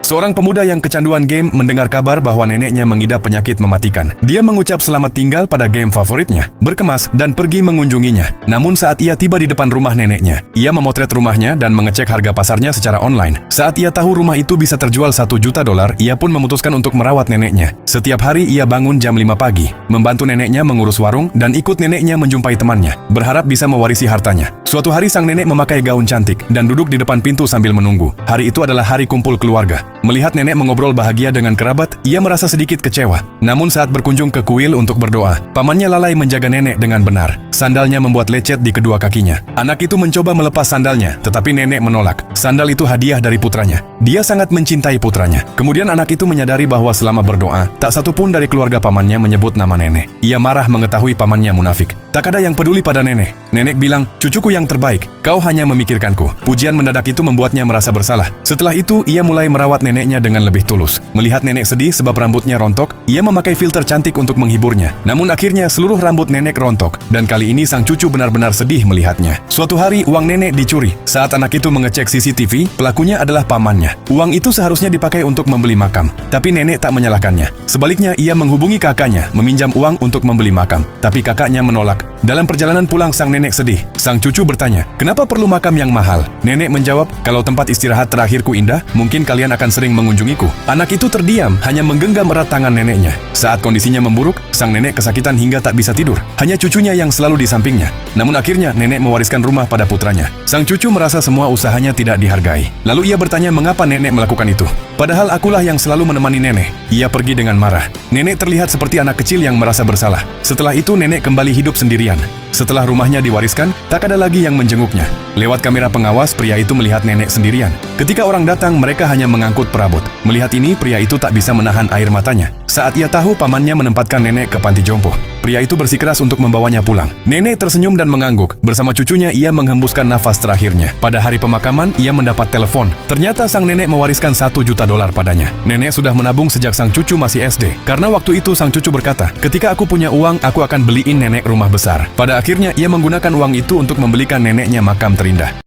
Seorang pemuda yang kecanduan game mendengar kabar bahwa neneknya mengidap penyakit mematikan. Dia mengucap selamat tinggal pada game favoritnya, berkemas, dan pergi mengunjunginya. Namun saat ia tiba di depan rumah neneknya, ia memotret rumahnya dan mengecek harga pasarnya secara online. Saat ia tahu rumah itu bisa terjual $1 juta, ia pun memutuskan untuk merawat neneknya. Setiap hari ia bangun jam 5 pagi, membantu neneknya mengurus warung, dan ikut neneknya menjumpai temannya, berharap bisa mewarisi hartanya. Suatu hari sang nenek memakai gaun cantik dan duduk di depan pintu sambil menunggu. Hari itu adalah hari kumpul keluarga. Melihat nenek mengobrol bahagia dengan kerabat, ia merasa sedikit kecewa. Namun saat berkunjung ke kuil untuk berdoa, pamannya lalai menjaga nenek dengan benar. Sandalnya membuat lecet di kedua kakinya. Anak itu mencoba melepas sandalnya, tetapi nenek menolak. Sandal itu hadiah dari putranya. Dia sangat mencintai putranya. Kemudian anak itu menyadari bahwa selama berdoa, tak satu pun dari keluarga pamannya menyebut nama nenek. Ia marah mengetahui pamannya munafik. Tak ada yang peduli pada nenek. Nenek bilang, "Cucuku yang terbaik, kau hanya memikirkanku." Pujian mendadak itu membuatnya merasa bersalah. Setelah itu, ia mulai merawat neneknya dengan lebih tulus. Melihat nenek sedih sebab rambutnya rontok, ia memakai filter cantik untuk menghiburnya. Namun akhirnya seluruh rambut nenek rontok, dan kali ini sang cucu benar-benar sedih melihatnya. Suatu hari, uang nenek dicuri. Saat anak itu mengecek CCTV, pelakunya adalah pamannya. Uang itu seharusnya dipakai untuk membeli makam, tapi nenek tak menyalahkannya. Sebaliknya, ia menghubungi kakaknya, meminjam uang untuk membeli makam, tapi kakaknya menolak. Dalam perjalanan pulang, sang nenek sedih. Sang cucu bertanya, "Kenapa perlu makam yang mahal?" Nenek menjawab, "Kalau tempat istirahat terakhirku indah, mungkin kalian akan sering mengunjungiku." Anak itu terdiam, hanya menggenggam erat tangan neneknya. Saat kondisinya memburuk, sang nenek kesakitan hingga tak bisa tidur. Hanya cucunya yang selalu di sampingnya. Namun akhirnya, nenek mewariskan rumah pada putranya. Sang cucu merasa semua usahanya tidak dihargai. Lalu ia bertanya mengapa nenek melakukan itu. "Padahal akulah yang selalu menemani nenek." Ia pergi dengan marah. Nenek terlihat seperti anak kecil yang merasa bersalah. Setelah itu, nenek kembali hidup sendirian. Setelah rumahnya diwariskan, tak ada lagi yang menjenguknya. Lewat kamera pengawas, pria itu melihat nenek sendirian. Ketika orang datang, mereka hanya mengangkut perabot. Melihat ini, pria itu tak bisa menahan air matanya. Saat ia tahu pamannya menempatkan nenek ke panti jompo, pria itu bersikeras untuk membawanya pulang. Nenek tersenyum dan mengangguk. Bersama cucunya, ia menghembuskan nafas terakhirnya. Pada hari pemakaman, ia mendapat telepon. Ternyata sang nenek mewariskan $1 juta padanya. Nenek sudah menabung sejak sang cucu masih SD. Karena waktu itu sang cucu berkata, "Ketika aku punya uang, aku akan beliin nenek rumah besar." Pada akhirnya, ia menggunakan uang itu untuk membelikan neneknya makam terindah.